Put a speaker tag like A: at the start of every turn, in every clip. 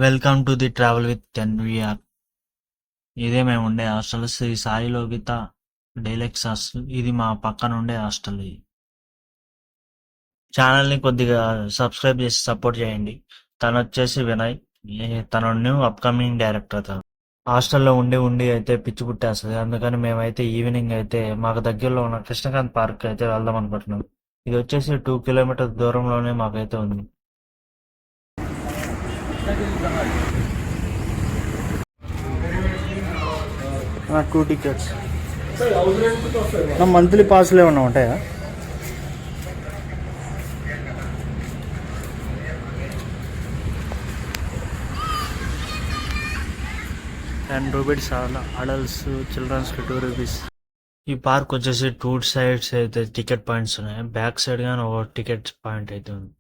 A: Welcome to the travel with NVR. ఇదే మేము ఉండే హాస్టల్ శ్రీ సాయి లోకిత డైలెక్స్ హాస్టల్. ఇది మా పక్కన ఉండే హాస్టల్. ఇది ఛానల్ని కొద్దిగా సబ్స్క్రైబ్ చేసి సపోర్ట్ చేయండి. తను వచ్చేసి వినయ్, తను న్యూ అప్కమింగ్ డైరెక్టర్. తను హాస్టల్లో ఉండి ఉండి అయితే పిచ్చి పుట్టేస్తుంది. అందుకని మేమైతే ఈవినింగ్ అయితే మాకు దగ్గరలో ఉన్న కృష్ణకాంత్ పార్క్ అయితే వెళ్దాం అనుకుంటున్నాం. ఇది వచ్చేసి 2 కిలోమీటర్ దూరంలోనే మాకైతే ఉంది. 2 టికెట్స్. నా మంత్లీ పాస్లు ఏమన్నా ఉంటాయా? ₹10 అడల్ట్స్, చిల్డ్రన్స్కి ₹2. ఈ పార్క్ వచ్చేసి 2 సైడ్స్ అయితే టికెట్ పాయింట్స్ ఉన్నాయి. బ్యాక్ సైడ్ కానీ ఒక టికెట్ పాయింట్ అయితే ఉంది.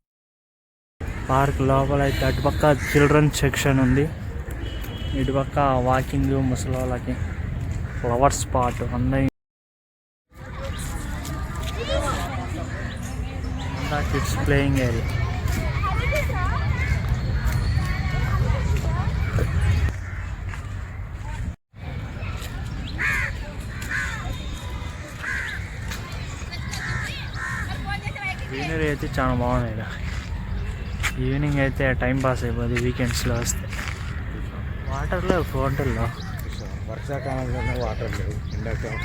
A: పార్క్ లోపల అయితే అటుపక్క చిల్డ్రన్ సెక్షన్ ఉంది, ఇటుపక్క వాకింగ్ ముసలి వాళ్ళకి ఫ్లవర్ స్పాట్ ఉన్నాయి. Kids playing area. గ్రీనరీ అయితే చాలా బాగున్నాయి. ఈవినింగ్ అయితే టైం పాస్ అయిపోతుంది వీకెండ్స్లో వస్తే. వాటర్లో ఫోటల్లో
B: వర్షాకాలంలో వాటర్ లేవు, ఎండాకాలం.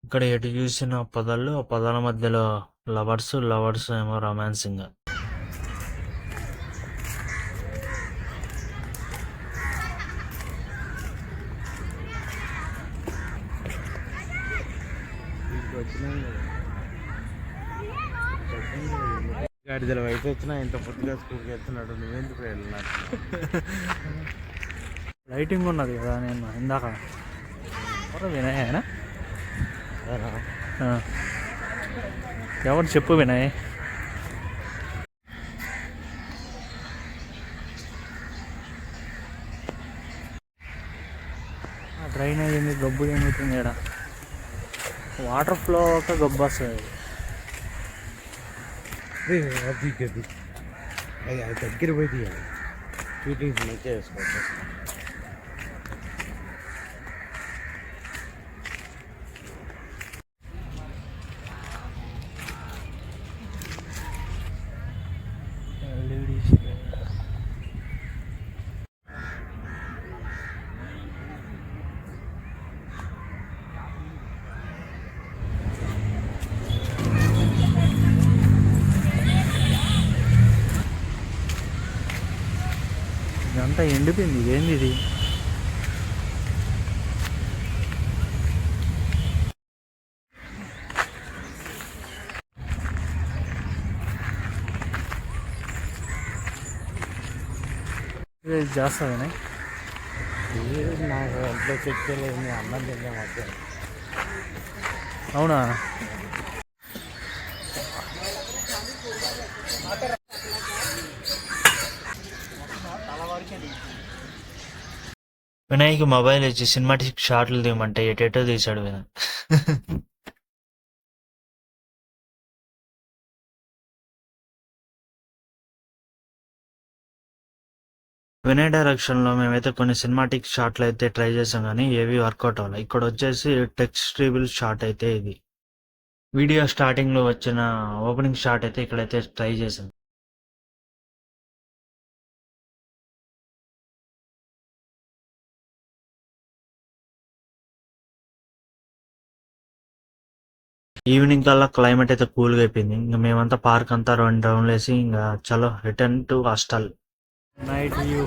A: ఇక్కడ ఎటు చూసిన పొదలు, ఆ పొదల మధ్యలో లవర్స్ ఏమో రొమాన్సింగ్.
B: గాడిదల వయసు వచ్చినా ఇంత పొద్దుగా స్కూల్కి వెళ్తున్నాడు, నువ్వెందుకు వెళ్ళినట్టు?
A: లైటింగ్ ఉన్నది కదా. నేను ఇందాక వినయ్ ఆయన ఎవరు చెప్పు వినయ్. డ్రైనేజ్ ఏంది, గబ్బు ఏమవుతుంది ఇక్కడ. వాటర్ ఫ్లో ఒక గబ్బు వస్తుంది.
B: అది గది అది దగ్గర పోయి తీయాలి. షూటింగ్స్ మంచిగా చేసుకోవచ్చు.
A: లేడీస్ ఇదంతా ఎండిపోయింది. ఇదేంది ఇది? ఇది చేస్తానే.
B: నాకు ఒంట్లో చెక్కలేదు, అన్నం తిన్నా మధ్య.
A: అవునా? వినాయక్ మొబైల్ ఇచ్చి సినిమాటిక్ షాట్లు తీయమంటే ఎటేటో తీశాడు వినాయ్. వినయ్ డైరెక్షన్లో మేమైతే కొన్ని సినిమాటిక్ షాట్లు అయితే ట్రై చేసాం, కానీ ఏవి వర్కౌట్ అవ్వాలి. ఇక్కడ వచ్చేసి టెక్స్ట్రీబుల్ షాట్ అయితే ఇది. వీడియో స్టార్టింగ్లో వచ్చిన ఓపెనింగ్ షాట్ అయితే ఇక్కడైతే ట్రై చేసాం. ఈవినింగ్ కల్లా క్లైమేట్ అయితే కూల్గా అయిపోయింది. ఇంకా మేమంతా పార్క్ అంతా 2 రౌండ్లు వేసి ఇంకా చలో return to hostel. Night view.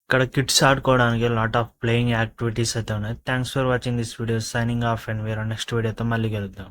A: ఇక్కడ కిడ్స్ ఆడుకోవడానికి లాట్ ఆఫ్ ప్లేయింగ్ యాక్టివిటీస్ అయితే ఉన్నాయి. Thanks for watching this video. Signing off and వేరే నెక్స్ట్ వీడియోతో మళ్ళీ కలుద్దాం.